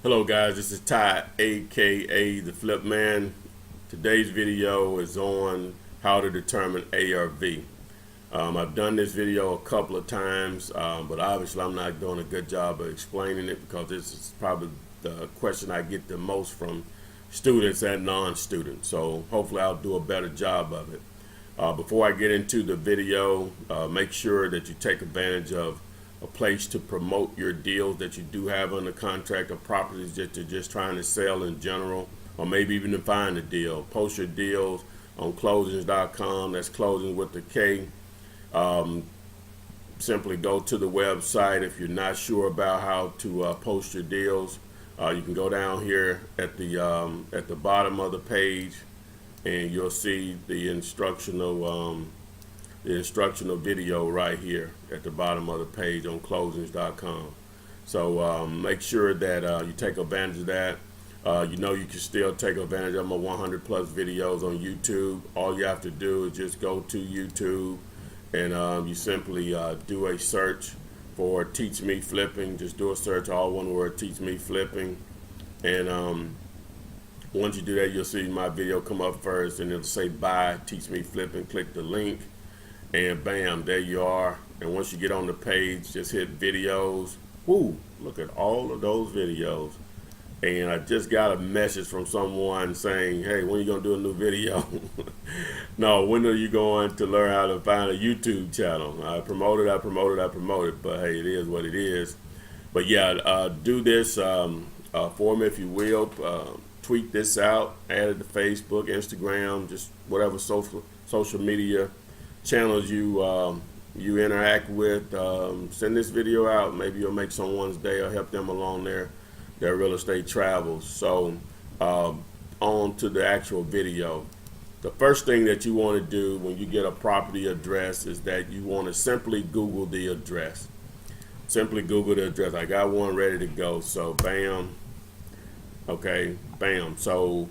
Hello guys, this is Ty, aka the Flip Man. Today's video is on how to determine ARV. I've done this video a couple of times, but obviously I'm not doing a good job of explaining it because this is probably the question I get the most from students and non-students. So hopefully I'll do a better job of it. Before I get into the video, make sure that you take advantage of a place to promote your deals that you do have under contract, or properties that you're just trying to sell in general, or maybe even to find a deal. Post your deals on closings.com. That's closing with the K. Simply go to the website. If you're not sure about how to post your deals, you can go down here at the bottom of the page, and you'll see the instructional video right here at the bottom of the page on closings.com. So make sure that you take advantage of that. You can still take advantage of my 100 plus videos on YouTube. All you have to do is just go to YouTube and you simply do a search for Teach Me Flipping. Just do a search, all one word, Teach Me Flipping. And once you do that, you'll see my video come up first, and it'll say buy Teach Me Flipping. Click the link, and bam, there you are. And once you get on the page, just hit videos. Woo, look at all of those videos. And I just got a message from someone saying, hey, when are you going to do a new video? No, when are you going to learn how to find a YouTube channel? I promoted, but hey, it is what it is. But yeah, do this for me if you will. Tweet this out, add it to Facebook, Instagram, just whatever social media channels you interact with. Send this video out. Maybe you'll make someone's day or help them along their real estate travels. So on to the actual video. The first thing that you want to do when you get a property address is that you want to simply Google the address. Simply Google the address. I got one ready to go. So bam. Okay, bam. So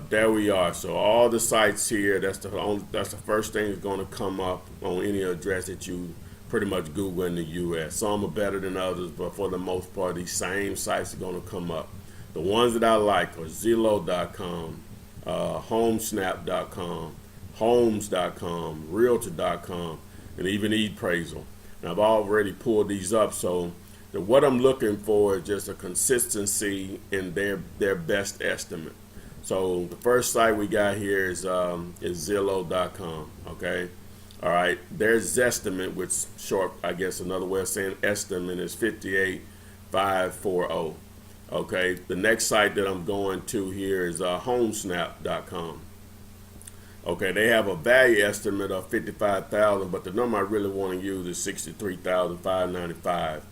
there we are. So all the sites here, that's the first thing that's going to come up on any address that you pretty much Google in the U.S. Some are better than others, but for the most part, these same sites are going to come up. The ones that I like are Zillow.com, Homesnap.com, Homes.com, Realtor.com, and even eAppraisal. And I've already pulled these up, so what I'm looking for is just a consistency in their best estimate. So the first site we got here is Zillow.com. Okay, all right. Their Zestimate, which short, I guess another way of saying estimate, is 58,540. Okay. The next site that I'm going to here is Homesnap.com. Okay, they have a value estimate of 55,000, but the number I really want to use is 63,595.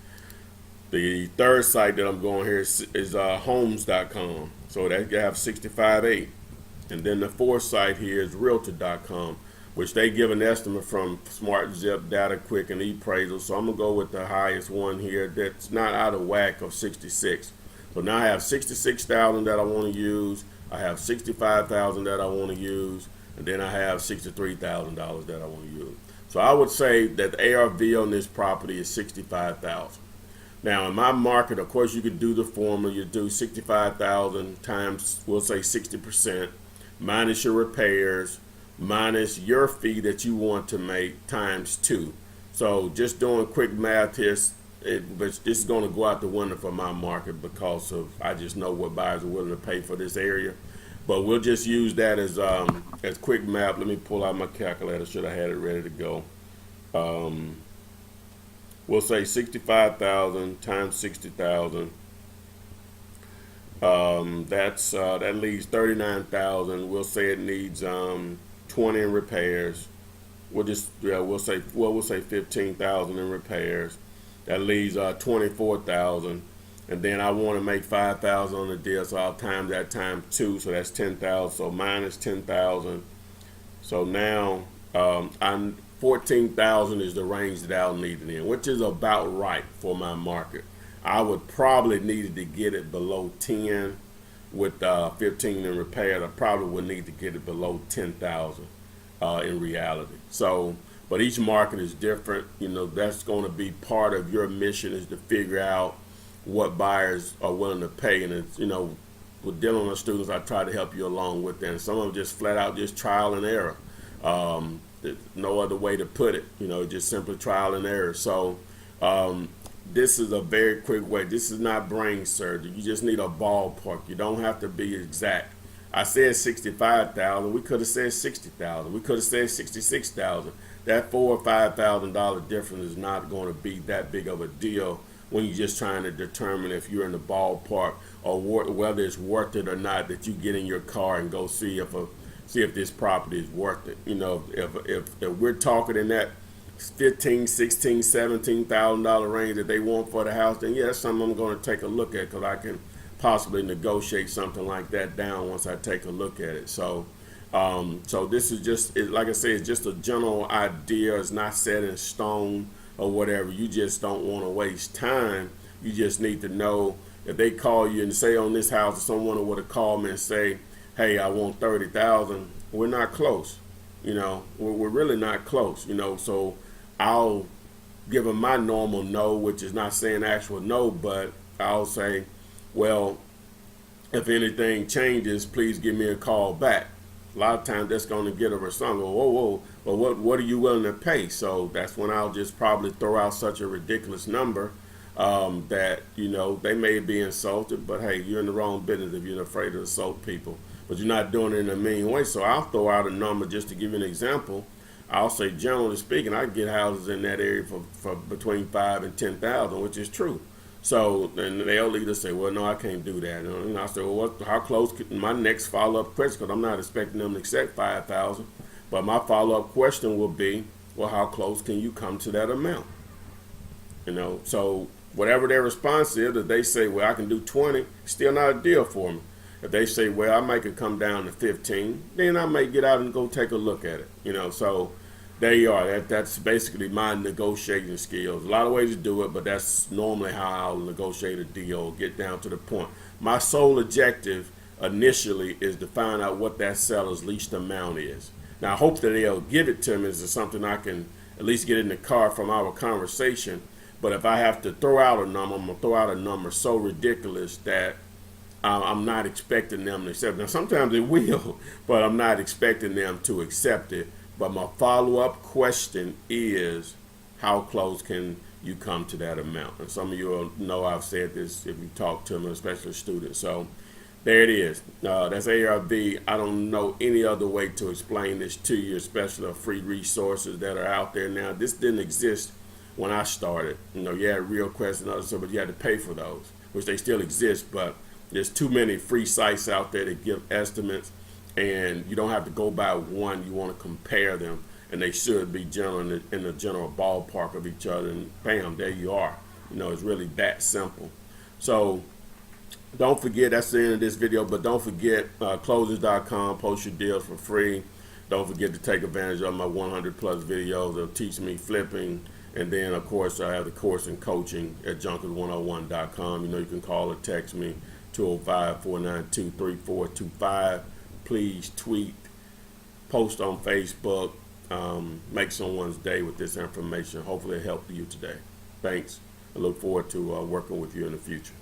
The third site that I'm going here is Homes.com. So they have 65.8. And then the fourth site here is Realtor.com, which they give an estimate from SmartZip, Data Quick, and eAppraisal. So I'm going to go with the highest one here that's not out of whack of 66. So now I have 66,000 that I want to use. I have 65,000 that I want to use. And then I have $63,000 that I want to use. So I would say that the ARV on this property is 65,000. Now in my market, of course, you could do the formula. You do 65,000 times, we'll say 60%, minus your repairs, minus your fee that you want to make times 2. So just doing quick math here, this is going to go out the window for my market because I just know what buyers are willing to pay for this area. But we'll just use that as quick math. Let me pull out my calculator. Should I had it ready to go? We'll say 65,000 times 60,000. That leaves 39,000. We'll say it needs 20 in repairs. We'll say 15,000 in repairs. That leaves 24,000. And then I want to make 5,000 on the deal, so I'll time that times 2, so that's 10,000. So minus 10,000. So now I'm 14,000 is the range that I'll need it in, which is about right for my market. I would probably need to get it below 10 with 15 in repair. I probably would need to get it below 10,000 in reality. So, but each market is different. That's going to be part of your mission, is to figure out what buyers are willing to pay. And it's, with dealing with students, I try to help you along with that. And some of them just flat out just trial and error. There's no other way to put it, just simply trial and error. So this is a very quick way. This is not brain surgery. You just need a ballpark. You don't have to be exact. I said 65,000. We could have said 60,000. We could have said 66,000. That $4,000 or $5,000 difference is not going to be that big of a deal when you're just trying to determine if you're in the ballpark or whether it's worth it or not. That you get in your car and go see if this property is worth it. If we're talking in that $15,000, $16,000, $17,000 range that they want for the house, then yeah, that's something I'm going to take a look at, because I can possibly negotiate something like that down once I take a look at it. So this is just, like I said, it's just a general idea. It's not set in stone or whatever. You just don't want to waste time. You just need to know if they call you and say on this house, if someone would have called me and say, hey, I want 30,000, we're not close. We're really not close. So I'll give them my normal no, which is not saying actual no, but I'll say, well, if anything changes, please give me a call back. A lot of times that's going to get a response. Whoa, but what are you willing to pay? So that's when I'll just probably throw out such a ridiculous number that, they may be insulted, but hey, you're in the wrong business if you're afraid to insult people. But you're not doing it in a mean way. So I'll throw out a number just to give you an example. I'll say, generally speaking, I can get houses in that area for between 5,000 and 10,000, which is true. So then they'll either say, well, no, I can't do that. And I say, well, how close could my next follow-up question, because I'm not expecting them to accept 5,000, but my follow-up question will be, well, how close can you come to that amount? So whatever their response is, if they say, well, I can do 20, still not a deal for me. If they say, well, I might could come down to 15, then I may get out and go take a look at it. So there you are. That's basically my negotiating skills. A lot of ways to do it, but that's normally how I'll negotiate a deal, get down to the point. My sole objective initially is to find out what that seller's least amount is. Now, I hope that they'll give it to me. Is something I can at least get in the car from our conversation. But if I have to throw out a number, I'm going to throw out a number so ridiculous that I'm not expecting them to accept it. Now, sometimes they will, but I'm not expecting them to accept it. But my follow-up question is, how close can you come to that amount? And some of you will know I've said this if you talk to them, especially students. So there it is. That's ARV. I don't know any other way to explain this to you, especially the free resources that are out there now. This didn't exist when I started. You had RealQuest and others, but you had to pay for those, which they still exist, but there's too many free sites out there that give estimates, and you don't have to go by one. You want to compare them, and they should be in the general ballpark of each other, and bam, there you are. It's really that simple. So don't forget, that's the end of this video, but don't forget closings.com, post your deals for free. Don't forget to take advantage of my 100 plus videos that teach me flipping. And then, of course, I have the course in coaching at junkers101.com. You can call or text me, 205-492-3425. Please tweet, post on Facebook, make someone's day with this information. Hopefully it helped you today. Thanks. I look forward to working with you in the future.